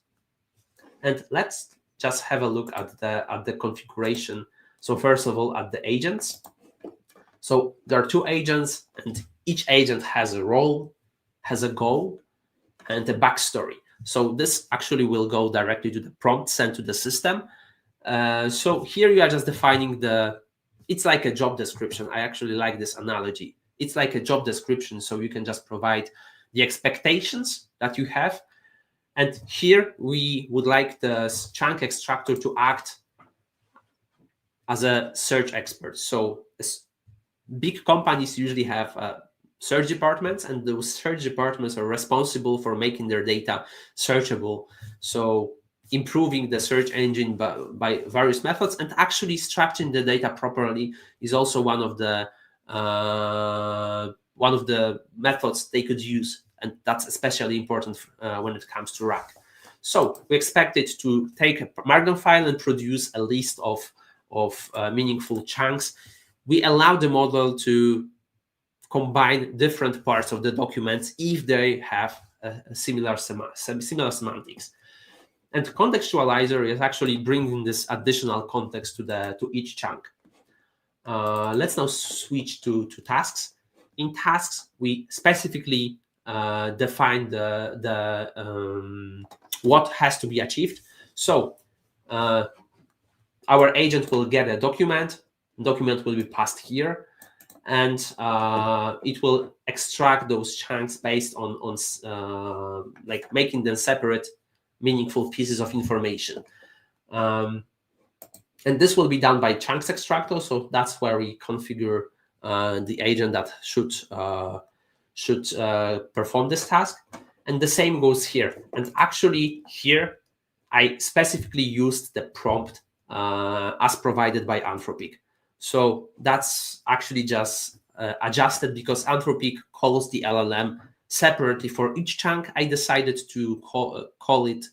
And let's just have a look at the configuration. So first of all, at the agents. So there are two agents, and each agent has a role, has a goal, and a backstory. So this actually will go directly to the prompt sent to the system. So here you are just defining it's like a job description. I actually like this analogy. It's like a job description, so you can just provide the expectations that you have. And here we would like the chunk extractor to act as a search expert. So big companies usually have search departments, and those search departments are responsible for making their data searchable. So improving the search engine by various methods and actually structuring the data properly is also one of the methods they could use, and that's especially important when it comes to RAG. So we expect it to take a Markdown file and produce a list of meaningful chunks. We allow the model to combine different parts of the documents if they have similar semantics. And contextualizer is actually bringing this additional context to each chunk. Let's now switch to tasks. In tasks, we specifically define what has to be achieved. So our agent will get a document. Document will be passed here, and it will extract those chunks based on like making them separate, meaningful pieces of information. And this will be done by chunks extractor. So that's where we configure the agent that should perform this task. And the same goes here. And actually here, I specifically used the prompt as provided by Anthropic. So that's actually just adjusted because Anthropic calls the LLM separately for each chunk. I decided to call it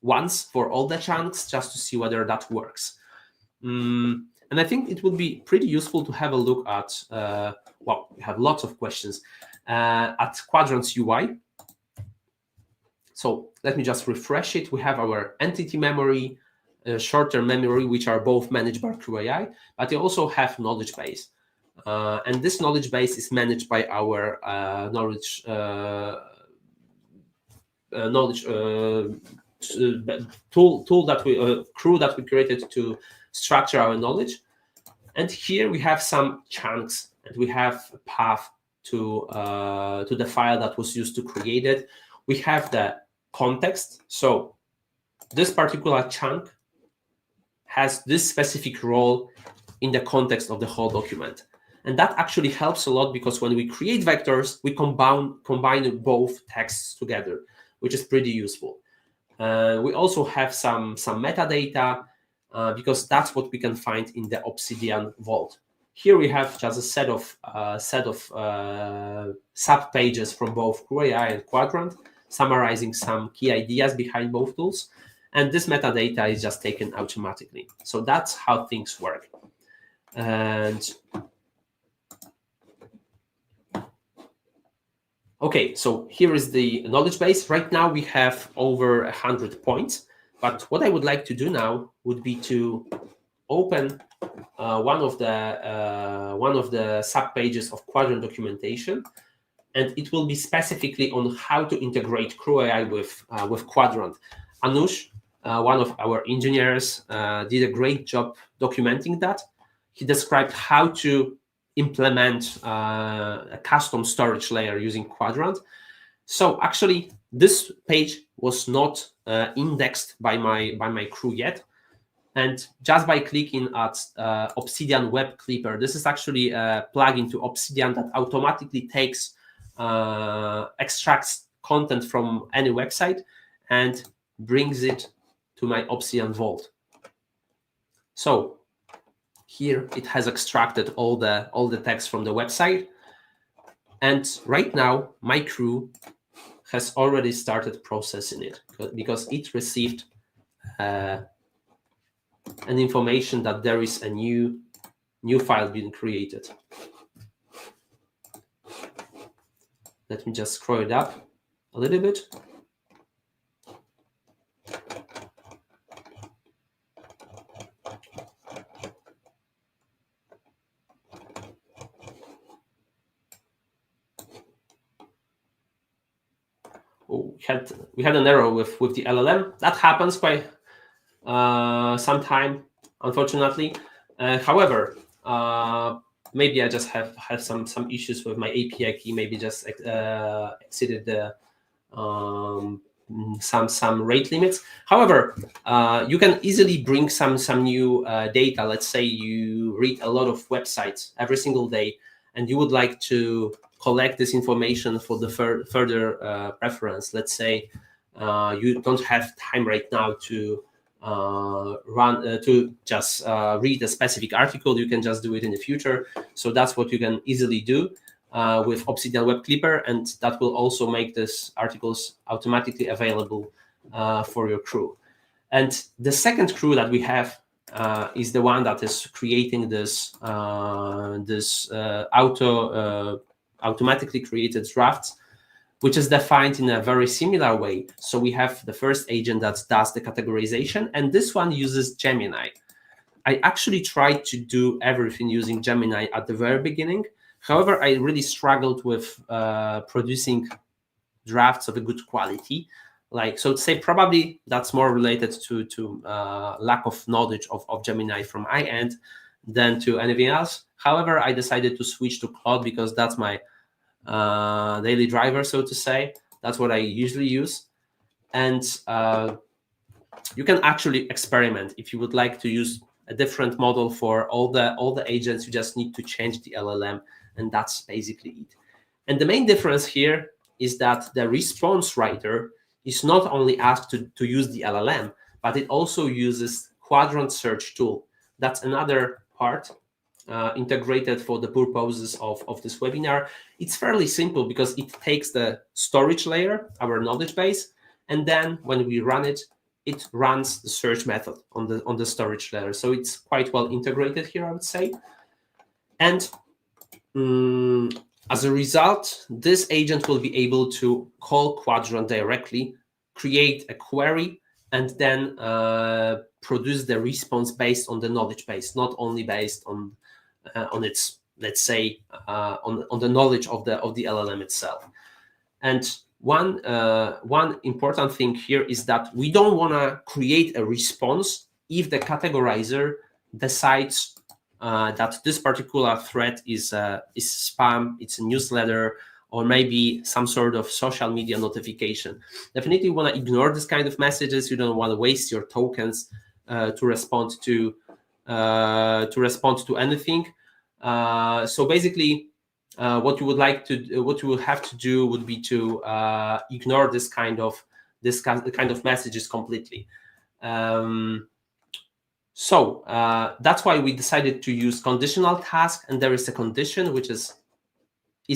once for all the chunks just to see whether that works. And I think it would be pretty useful to have a look at, well, we have lots of questions, at Qdrant's UI. So let me just refresh it. We have our entity memory. short-term memory, which are both managed by CrewAI, but they also have knowledge base. And this knowledge base is managed by our knowledge tool that we crew that we created to structure our knowledge. And here we have some chunks, and we have a path to the file that was used to create it. We have the context. So this particular chunk has this specific role in the context of the whole document. And that actually helps a lot, because when we create vectors, we combine both texts together, which is pretty useful. We also have some metadata, because that's what we can find in the Obsidian Vault. Here we have just a set of sub pages from both CrewAI and Qdrant, summarizing some key ideas behind both tools. And this metadata is just taken automatically. So that's how things work. And okay, so here is the knowledge base. Right now we have over 100 points. But what I would like to do now would be to open one of the sub pages of Qdrant documentation, and it will be specifically on how to integrate CrewAI with Qdrant. Anush, one of our engineers, did a great job documenting that. He described how to implement a custom storage layer using Qdrant. So actually, this page was not indexed by my crew yet. And just by clicking at Obsidian Web Clipper, this is actually a plugin to Obsidian that automatically extracts content from any website and brings it to my Obsidian Vault. So here it has extracted all the text from the website. And right now, my crew has already started processing it, because it received an information that there is a new file being created. Let me just scroll it up a little bit. We had an error with the LLM. That happens quite sometime, unfortunately. However, maybe I just have some issues with my API key. Maybe just exceeded the some rate limits. However, you can easily bring some new data. Let's say you read a lot of websites every single day, and you would like to collect this information for the further preference. Let's say you don't have time right now to read a specific article. You can just do it in the future. So that's what you can easily do with Obsidian Web Clipper, and that will also make these articles automatically available for your crew. And the second crew that we have is the one that is creating this automatically created drafts, which is defined in a very similar way. So we have the first agent that does the categorization, and this one uses Gemini. I actually tried to do everything using Gemini at the very beginning. However, I really struggled with producing drafts of a good quality. So to say, probably that's more related to lack of knowledge of Gemini from my end than to anything else. However, I decided to switch to Claude because that's my daily driver, so to say. That's what I usually use. And you can actually experiment. If you would like to use a different model for all the agents, you just need to change the LLM, and that's basically it. And the main difference here is that the response writer is not only asked to use the LLM, but it also uses Qdrant search tool. That's another part integrated for the purposes of this webinar. It's fairly simple because it takes the storage layer, our knowledge base, and then when we run it, it runs the search method on the storage layer. So it's quite well integrated here, I would say. And as a result, this agent will be able to call Qdrant directly, create a query, and then produce the response based on the knowledge base, not only based on its, let's say, on the knowledge of the LLM itself. And one important thing here is that we don't want to create a response if the categorizer decides that this particular thread is spam, it's a newsletter, or maybe some sort of social media notification. Definitely want to ignore this kind of messages. You don't want to waste your tokens to respond to anything. So basically, what you would have to do would be to ignore this kind of messages completely. So that's why we decided to use conditional task, and there is a condition which is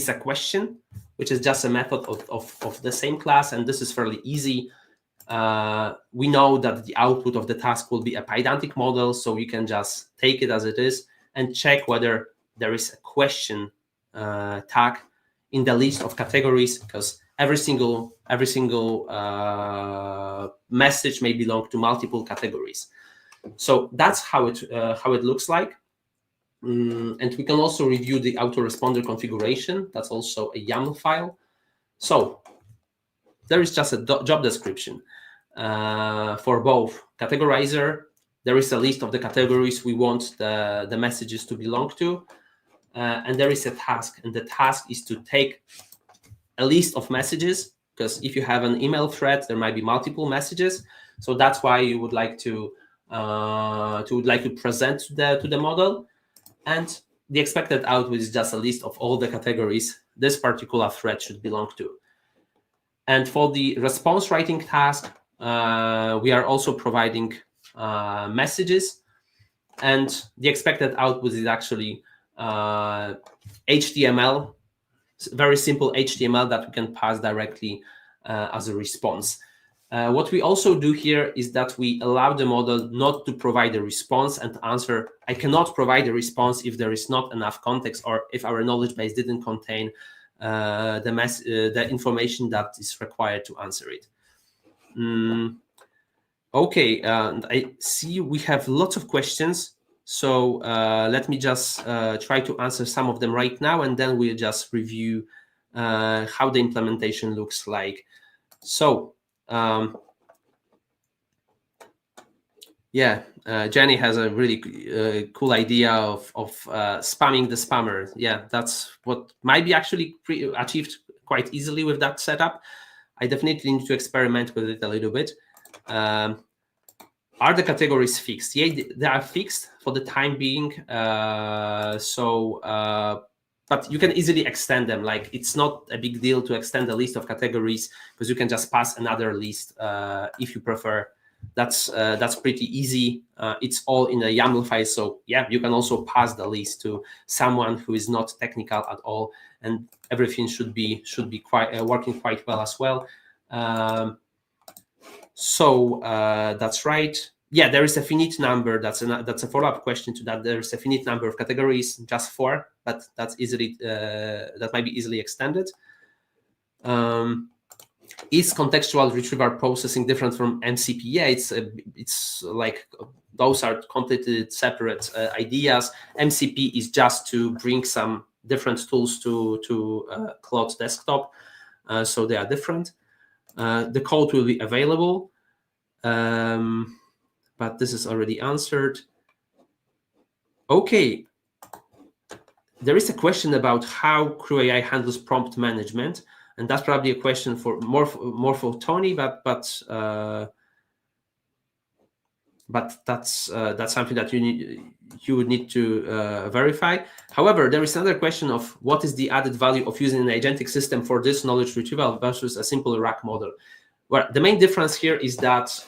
a question, which is just a method of the same class, and this is fairly easy. We know that the output of the task will be a pydantic model, so you can just take it as it is and check whether there is a question tag in the list of categories, because every single message may belong to multiple categories. So that's how it looks like. And we can also review the autoresponder configuration. That's also a YAML file. So there is just a job description for both categorizer. There is a list of the categories we want the messages to belong to. And there is a task. And the task is to take a list of messages, because if you have an email thread, there might be multiple messages. So that's why you would like to present to the model. And the expected output is just a list of all the categories this particular thread should belong to. And for the response writing task, we are also providing messages. And the expected output is actually HTML, very simple HTML that we can pass directly as a response. What we also do here is that we allow the model not to provide a response and answer. I cannot provide a response if there is not enough context, or if our knowledge base didn't contain the information that is required to answer it. Okay, I see we have lots of questions. So let me just try to answer some of them right now, and then we'll just review how the implementation looks like. So yeah, Jenny has a really cool idea of spamming the spammer. Yeah, that's what might be actually achieved quite easily with that setup. I definitely need to experiment with it a little bit. Are the categories fixed? Yeah, they are fixed for the time being. But you can easily extend them. Like, it's not a big deal to extend the list of categories, because you can just pass another list if you prefer. That's pretty easy. It's all in a YAML file. So yeah, you can also pass the list to someone who is not technical at all, and everything should be quite working quite well as well. So that's right. Yeah, there is a finite number. That's a follow-up question to that. There is a finite number of categories, just 4, but that's easily that might be easily extended. Is contextual retrieval processing different from MCP? Yeah, it's like those are completely separate ideas. MCP is just to bring some different tools to Claude desktop, so they are different. The code will be available. But this is already answered. Okay. There is a question about how CrewAI handles prompt management, and that's probably a question for more for Tony, but that's something that you would need to verify. However, there is another question of what is the added value of using an agentic system for this knowledge retrieval versus a simple RAG model. Well, the main difference here is that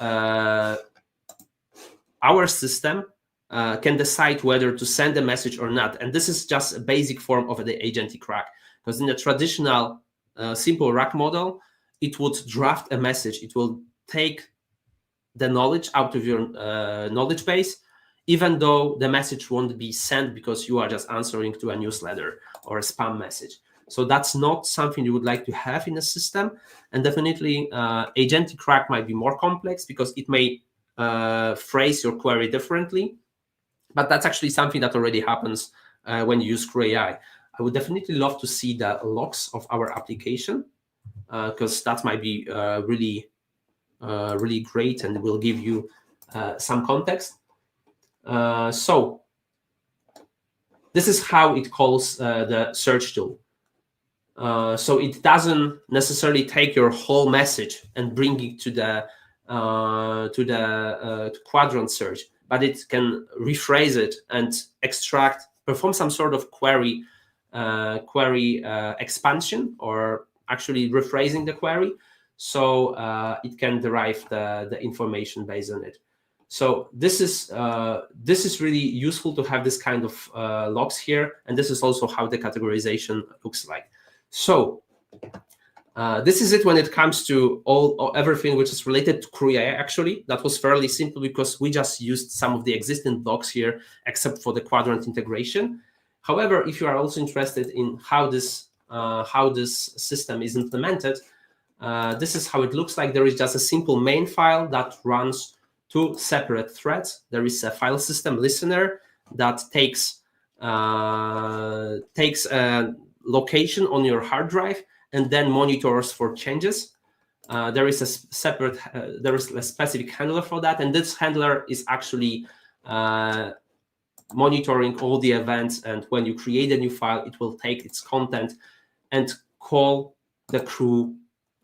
our system can decide whether to send a message or not. And this is just a basic form of the agentic RAG. Because in a traditional simple RAG model, it would draft a message. It will take the knowledge out of your knowledge base, even though the message won't be sent because you are just answering to a newsletter or a spam message. So that's not something you would like to have in a system. And definitely agentic crack might be more complex because it may phrase your query differently. But that's actually something that already happens when you use CrewAI. I would definitely love to see the logs of our application because that might be really great and will give you some context. So this is how it calls the search tool. So it doesn't necessarily take your whole message and bring it to the Qdrant search, but it can rephrase it and perform some sort of query expansion, or actually rephrasing the query, so it can derive the information based on it. So this is really useful to have this kind of logs here, and this is also how the categorization looks like. So this is it when it comes to everything which is related to CrewAI. Actually, that was fairly simple because we just used some of the existing blocks here, except for the Qdrant integration. However, if you are also interested in how this system is implemented, this is how it looks like. There is just a simple main file that runs two separate threads. There is a file system listener that takes a location on your hard drive and then monitors for changes. There is a separate, there is a specific handler for that, and this handler is actually monitoring all the events. And when you create a new file, it will take its content and call the crew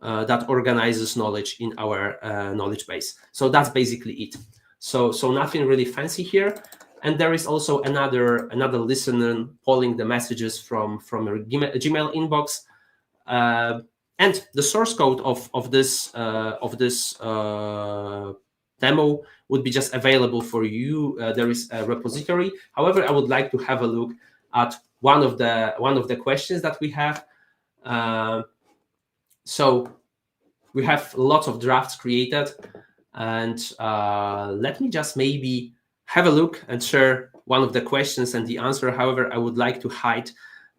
that organizes knowledge in our knowledge base. So that's basically it. So nothing really fancy here. And there is also another listener polling the messages from a Gmail inbox. And the source code of this demo would be just available for you. There is a repository. However, I would like to have a look at one of the questions that we have. So we have lots of drafts created, and let me just maybe have a look and share one of the questions and the answer. However, I would like to hide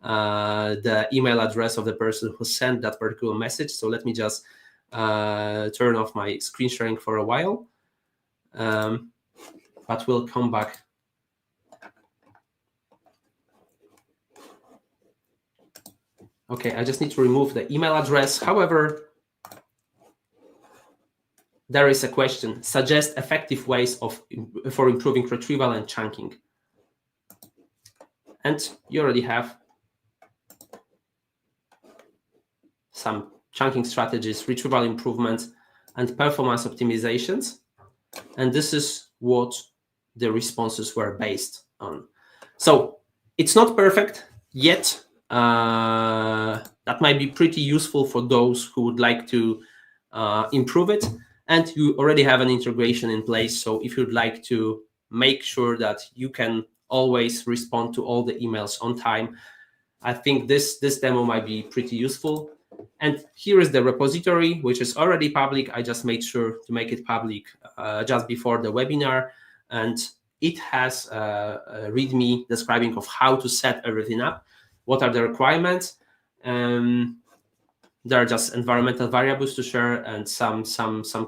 the email address of the person who sent that particular message. So let me just turn off my screen sharing for a while, but we'll come back. Okay, I just need to remove the email address. However, there is a question: suggest effective ways for improving retrieval and chunking. And you already have some chunking strategies, retrieval improvements, and performance optimizations. And this is what the responses were based on. So it's not perfect yet. That might be pretty useful for those who would like to improve it. And you already have an integration in place. So if you'd like to make sure that you can always respond to all the emails on time, I think this demo might be pretty useful. And here is the repository, which is already public. I just made sure to make it public just before the webinar. And it has a README describing of how to set everything up, what are the requirements. There are just environmental variables to share and some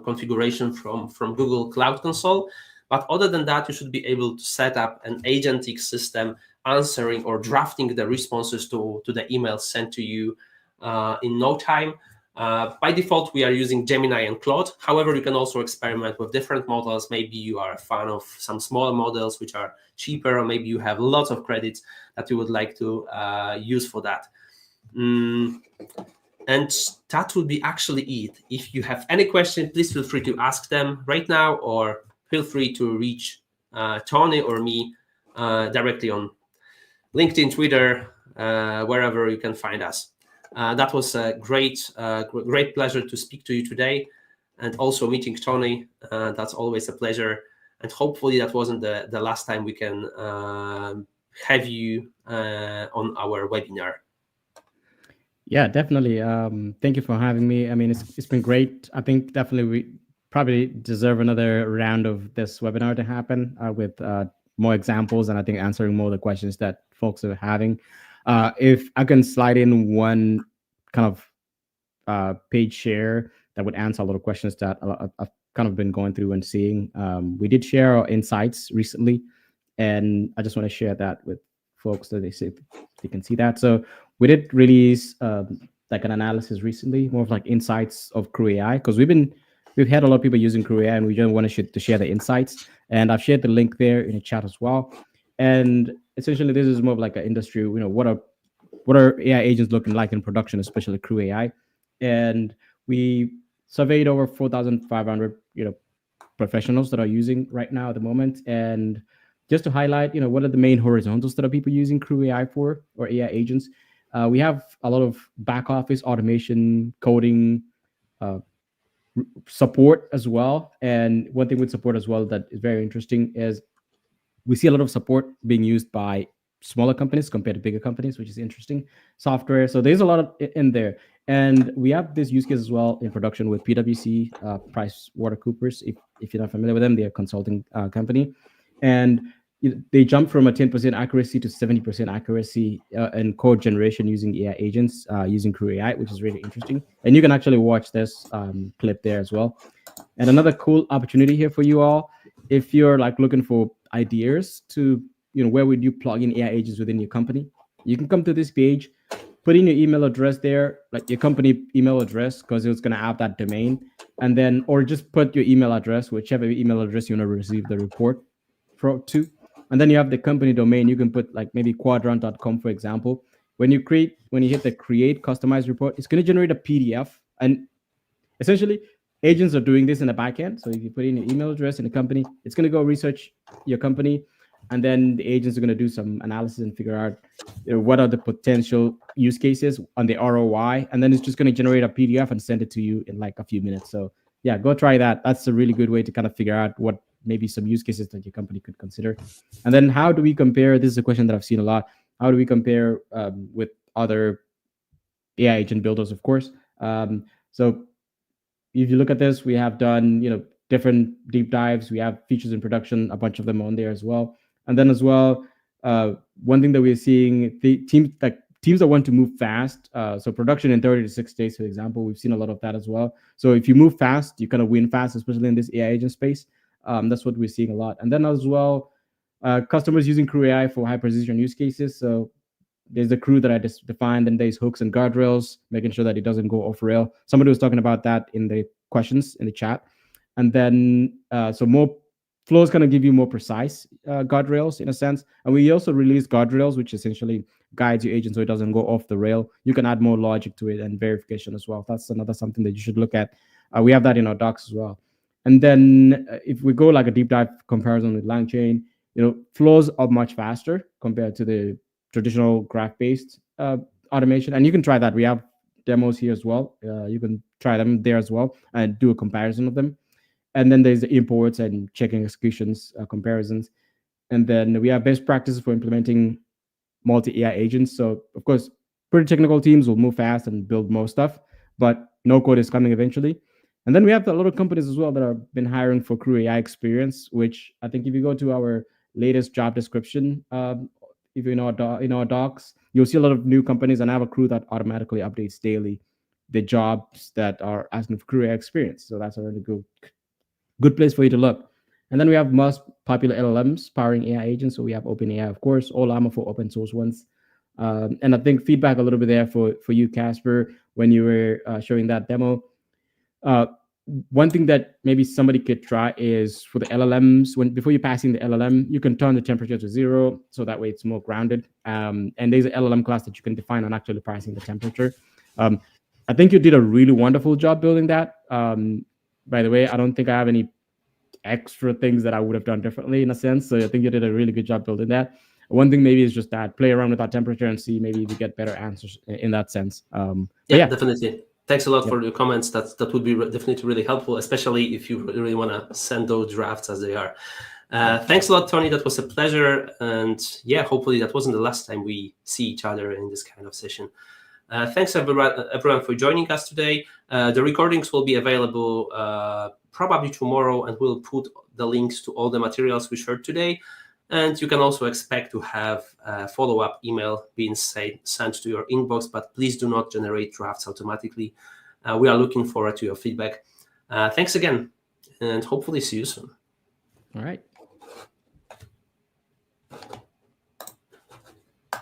configuration from Google Cloud Console. But other than that, you should be able to set up an agentic system answering or drafting the responses to the emails sent to you in no time. By default, we are using Gemini and Claude. However, you can also experiment with different models. Maybe you are a fan of some smaller models which are cheaper, or maybe you have lots of credits that you would like to use for that. And that would be actually it. If you have any question, please feel free to ask them right now, or feel free to reach Tony or me directly on LinkedIn, Twitter, wherever you can find us. That was a great pleasure to speak to you today, and also meeting Tony. That's always a pleasure. And hopefully that wasn't the last time we can have you on our webinar. Yeah, definitely. Thank you for having me. I mean, it's been great. I think definitely we probably deserve another round of this webinar to happen with more examples, and I think answering more of the questions that folks are having. If I can slide in one kind of page share that would answer a lot of questions that I've kind of been going through and seeing. We did share our insights recently, and I just want to share that with folks so they can see that. So we did release like an analysis recently, more of like insights of CrewAI, because we've had a lot of people using CrewAI, and we just want to share the insights. And I've shared the link there in the chat as well. And essentially, this is more of like an industry. What are AI agents looking like in production, especially CrewAI. And we surveyed over 4,500 professionals that are using right now at the moment. And just to highlight, what are the main horizontals that are people using CrewAI for, or AI agents? We have a lot of back office automation, coding, uh, support as well. And one thing with support as well that is very interesting is we see a lot of support being used by smaller companies compared to bigger companies, which is interesting. Software, so there's a lot of in there, and we have this use case as well in production with PwC, Price Watercoopers. If you're not familiar with them, they're a consulting company, and they jump from a 10% accuracy to 70% accuracy in code generation using AI agents, using CrewAI, which is really interesting. And you can actually watch this clip there as well. And another cool opportunity here for you all, if you're like looking for ideas to, where would you plug in AI agents within your company? You can come to this page, put in your email address there, like your company email address, because it's going to have that domain. And then, or just put your email address, whichever email address you want to receive the report to. And then you have the company domain. You can put like maybe Qdrant.com, for example. When you hit the create customized report, it's going to generate a PDF. And essentially, agents are doing this in the back end. So if you put in your email address in the company, it's going to go research your company, and then the agents are going to do some analysis and figure out what are the potential use cases on the ROI, and then it's just going to generate a PDF and send it to you in like a few minutes. So yeah, go try that. That's a really good way to kind of figure out what maybe some use cases that your company could consider. And then how do we compare? This is a question that I've seen a lot. How do we compare with other AI agent builders, of course? So if you look at this, we have done different deep dives. We have features in production, a bunch of them on there as well. And then as well, one thing that we're seeing, the teams that want to move fast. So production in 30 to 6 days, for example, we've seen a lot of that as well. So if you move fast, you kind of win fast, especially in this AI agent space. That's what we're seeing a lot. And then as well, customers using CrewAI for high precision use cases. So there's the crew that I just defined, and there's hooks and guardrails, making sure that it doesn't go off rail. Somebody was talking about that in the questions in the chat. And then, so more flows kind of give you more precise guardrails in a sense. And we also released guardrails, which essentially guides your agent so it doesn't go off the rail. You can add more logic to it and verification as well. That's another something that you should look at. We have that in our docs as well. And then if we go like a deep dive comparison with LangChain, flows are much faster compared to the traditional graph-based automation. And you can try that. We have demos here as well. You can try them there as well and do a comparison of them. And then there's the imports and checking executions comparisons. And then we have best practices for implementing multi-AI agents. So of course, pretty technical teams will move fast and build more stuff, but no code is coming eventually. And then we have a lot of companies as well that have been hiring for CrewAI experience, which I think if you go to our latest job description, if you know our docs, you'll see a lot of new companies, and I have a crew that automatically updates daily the jobs that are asking for CrewAI experience. So that's a really good place for you to look. And then we have most popular LLMs powering AI agents. So we have OpenAI, of course, all armor for open source ones. And I think feedback a little bit there for you, Casper, when you were showing that demo. One thing that maybe somebody could try is for the LLMs, before you pass in the LLM, you can turn the temperature to 0, so that way it's more grounded. And there's an LLM class that you can define on actually pricing the temperature. I think you did a really wonderful job building that. By the way, I don't think I have any extra things that I would have done differently in a sense. So I think you did a really good job building that. One thing maybe is just that play around with that temperature and see maybe if you get better answers in that sense. Yeah, definitely. Thanks a lot for your comments. That would be definitely really helpful, especially if you really want to send those drafts as they are. Thanks a lot, Tony. That was a pleasure. And yeah, hopefully that wasn't the last time we see each other in this kind of session. Thanks everyone for joining us today. The recordings will be available probably tomorrow, and we'll put the links to all the materials we shared today. And you can also expect to have a follow-up email being sent to your inbox, but please do not generate drafts automatically. We are looking forward to your feedback. Thanks again, and hopefully see you soon. All right.